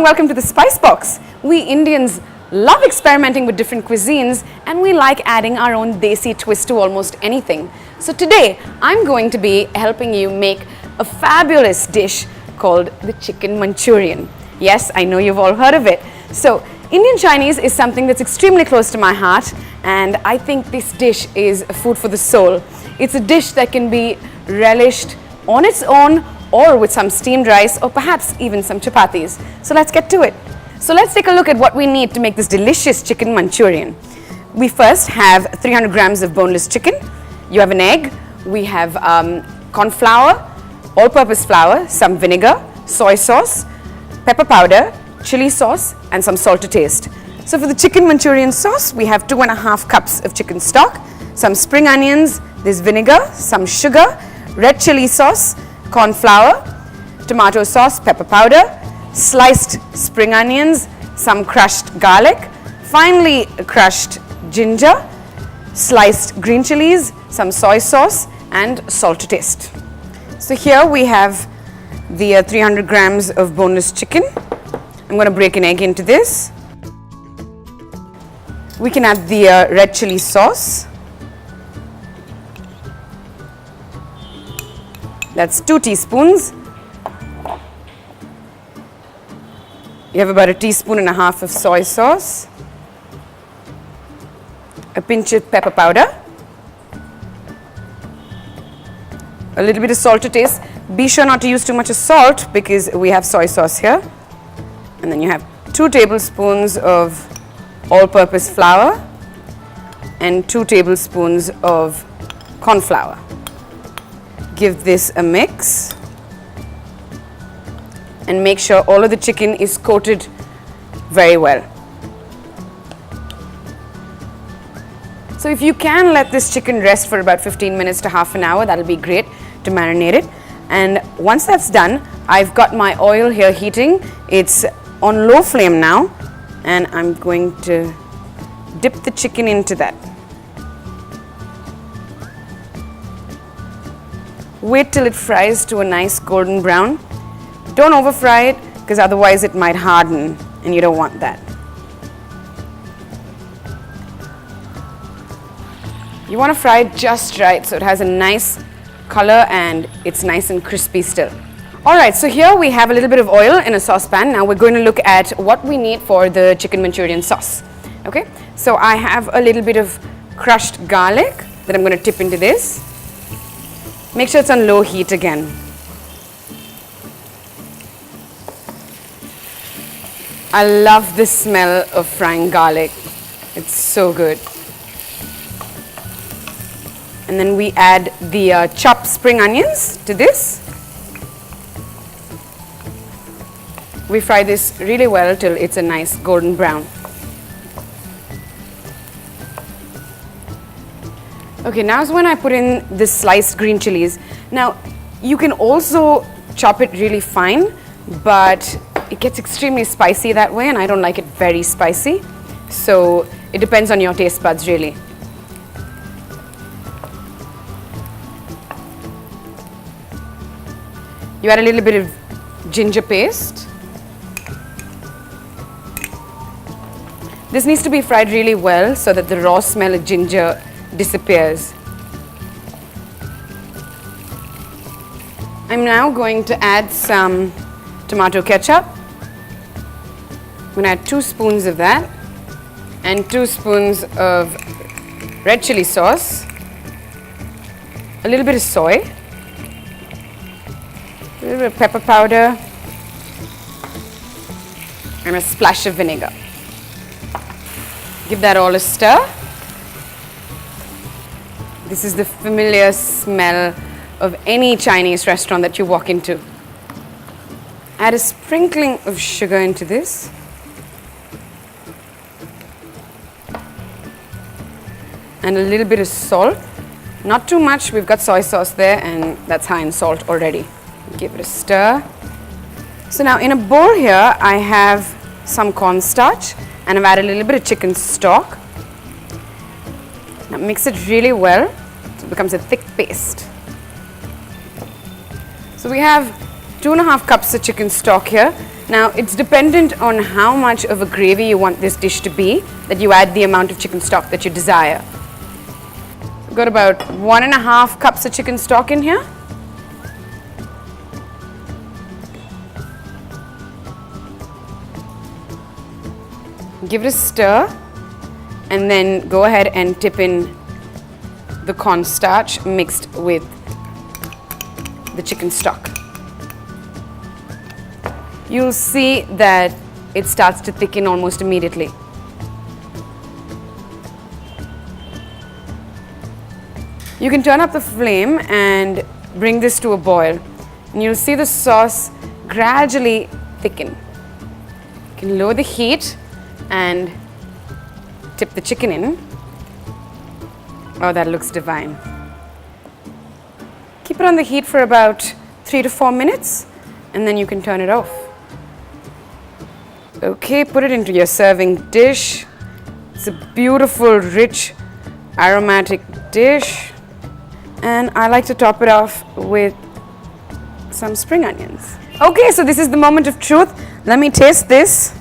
and welcome to the Spice Box. We Indians love experimenting with different cuisines and we like adding our own desi twist to almost anything. So today I'm going to be helping you make a fabulous dish called the chicken Manchurian. Yes, I know you've all heard of it. So Indian Chinese is something that's extremely close to my heart, and I think this dish is food for the soul. It's a dish that can be relished on its own or with some steamed rice or perhaps even some chapatis. So let's get to it. So let's take a look at what we need to make this delicious chicken Manchurian. We first have 300 grams of boneless chicken. You have an egg. We have corn flour, all-purpose flour, some vinegar, soy sauce, pepper powder, chili sauce and some salt to taste. So for the chicken Manchurian sauce, we have 2.5 cups of chicken stock, some spring onions, there's vinegar, some sugar, red chili sauce, corn flour, tomato sauce, pepper powder, sliced spring onions, some crushed garlic, finely crushed ginger, sliced green chilies, some soy sauce and salt to taste. So here we have the 300 grams of boneless chicken. I'm going to break an egg into this. We can add the red chili sauce. That's 2 teaspoons. You have about 1.5 teaspoons of soy sauce, a pinch of pepper powder, a little bit of salt to taste. Be sure not to use too much of salt because we have soy sauce here. And then you have 2 tablespoons of all-purpose flour and 2 tablespoons of corn flour. Give this a mix and make sure all of the chicken is coated very well. So if you can let this chicken rest for about 15 minutes to half an hour, that'll be great to marinate it. And once that's done, I've got my oil here heating. It's on low flame now, and I'm going to dip the chicken into that. Wait till it fries to a nice golden brown. Don't over fry it because otherwise it might harden and you don't want that. You want to fry it just right so it has a nice color and it's nice and crispy still. Alright, so here we have a little bit of oil in a saucepan. Now we're going to look at what we need for the chicken Manchurian sauce. Okay, so I have a little bit of crushed garlic that I'm going to tip into this. Make sure it's on low heat again. I love the smell of frying garlic. It's so good. And then we add the chopped spring onions to this. We fry this really well till it's a nice golden brown. Okay, now is when I put in the sliced green chilies. Now, you can also chop it really fine, but it gets extremely spicy that way and I don't like it very spicy. So, it depends on your taste buds really. You add a little bit of ginger paste. This needs to be fried really well so that the raw smell of ginger disappears. I'm now going to add some tomato ketchup. I'm going to add 2 spoons of that and 2 spoons of red chili sauce, a little bit of soy, a little bit of pepper powder and a splash of vinegar. Give that all a stir. This is the familiar smell of any Chinese restaurant that you walk into. Add a sprinkling of sugar into this. And a little bit of salt. Not too much, we've got soy sauce there and that's high in salt already. Give it a stir. So now in a bowl here, I have some cornstarch and I've added a little bit of chicken stock. Now mix it really well so it becomes a thick paste. So we have 2.5 cups of chicken stock here. Now it's dependent on how much of a gravy you want this dish to be that you add the amount of chicken stock that you desire. I've got about 1.5 cups of chicken stock in here. Give it a stir and then go ahead and dip in the cornstarch mixed with the chicken stock. You'll see that it starts to thicken almost immediately. You can turn up the flame and bring this to a boil, and you'll see the sauce gradually thicken. You can lower the heat and dip the chicken in. Oh, that looks divine. Keep it on the heat for about 3 to 4 minutes, and then you can turn it off. Okay, put it into your serving dish. It's a beautiful, rich, aromatic dish. And I like to top it off with some spring onions. Okay, so this is the moment of truth. Let me taste this.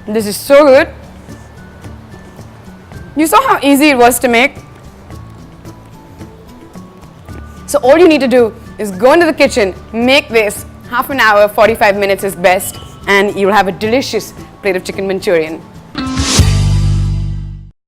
This is so good. You saw how easy it was to make. So all you need to do is go into the kitchen, make this. Half an hour, 45 minutes is best, and you'll have a delicious plate of chicken Manchurian.